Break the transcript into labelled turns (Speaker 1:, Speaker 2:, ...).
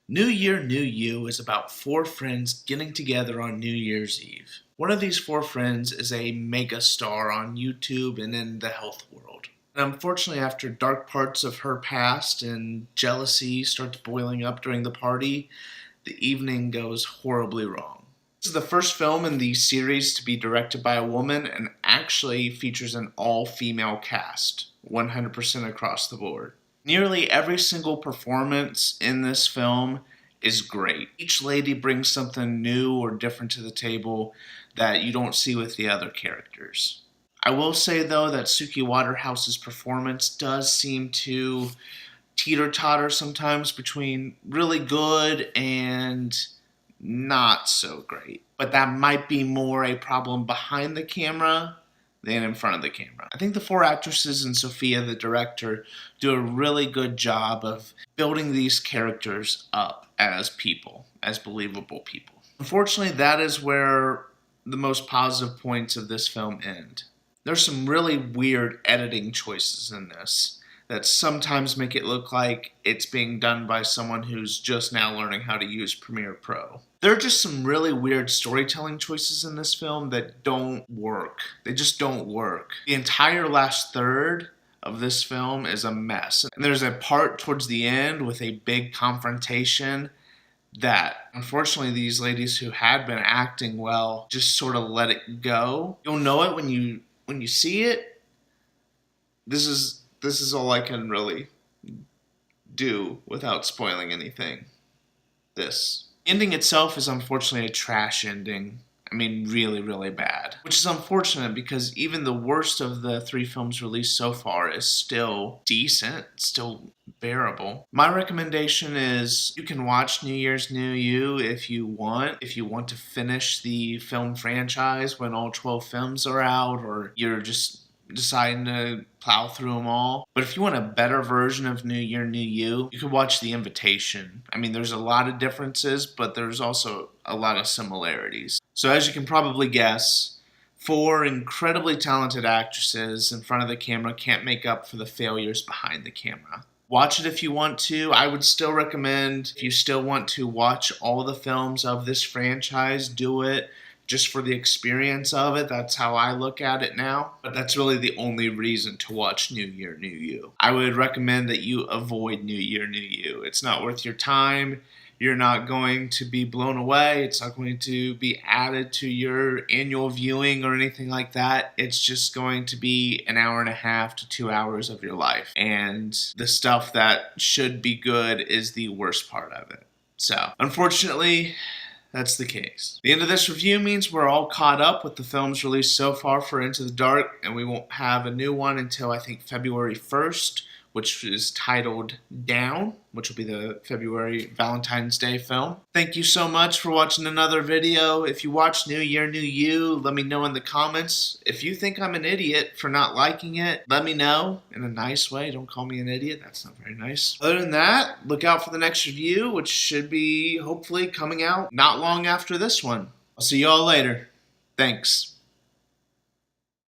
Speaker 1: New Year, New You is about four friends getting together on New Year's Eve. One of these four friends is a mega star on YouTube and in the health world. And unfortunately, after dark parts of her past and jealousy starts boiling up during the party, the evening goes horribly wrong. This is the first film in the series to be directed by a woman and actually features an all-female cast, 100% across the board. Nearly every single performance in this film is great. Each lady brings something new or different to the table that you don't see with the other characters. I will say though that Suki Waterhouse's performance does seem to teeter-totter sometimes between really good and not so great. But that might be more a problem behind the camera than in front of the camera. I think the four actresses and Sophia, the director, do a really good job of building these characters up as people, as believable people. Unfortunately, that is where the most positive points of this film end. There's some really weird editing choices in this that sometimes make it look like it's being done by someone who's just now learning how to use Premiere Pro. There are just some really weird storytelling choices in this film that don't work. They just don't work. The entire last third of this film is a mess. And there's a part towards the end with a big confrontation that, unfortunately, these ladies who had been acting well just sort of let it go. You'll know it when you see it. This is all I can really do without spoiling anything. This. The ending itself is unfortunately a trash ending. I mean, really, really bad. Which is unfortunate because even the worst of the three films released so far is still decent, still bearable. My recommendation is you can watch New Year's New You if you want. If you want to finish the film franchise when all 12 films are out, or you're just deciding to plow through them all. But if you want a better version of New Year, New You, you could watch The Invitation. I mean, there's a lot of differences, but there's also a lot of similarities. So as you can probably guess, four incredibly talented actresses in front of the camera can't make up for the failures behind the camera. Watch it if you want to. I would still recommend, if you still want to watch all the films of this franchise, do it. Just for the experience of it. That's how I look at it now. But that's really the only reason to watch New Year, New You. I would recommend that you avoid New Year, New You. It's not worth your time. You're not going to be blown away. It's not going to be added to your annual viewing or anything like that. It's just going to be an hour and a half to 2 hours of your life. And the stuff that should be good is the worst part of it. So, unfortunately, that's the case. The end of this review means we're all caught up with the films released so far for Into the Dark, and we won't have a new one until I think February 1st, which is titled Down, which will be the February Valentine's Day film. Thank you so much for watching another video. If you watch New Year, New You, let me know in the comments. If you think I'm an idiot for not liking it, let me know in a nice way. Don't call me an idiot. That's not very nice. Other than that, look out for the next review, which should be hopefully coming out not long after this one. I'll see you all later. Thanks.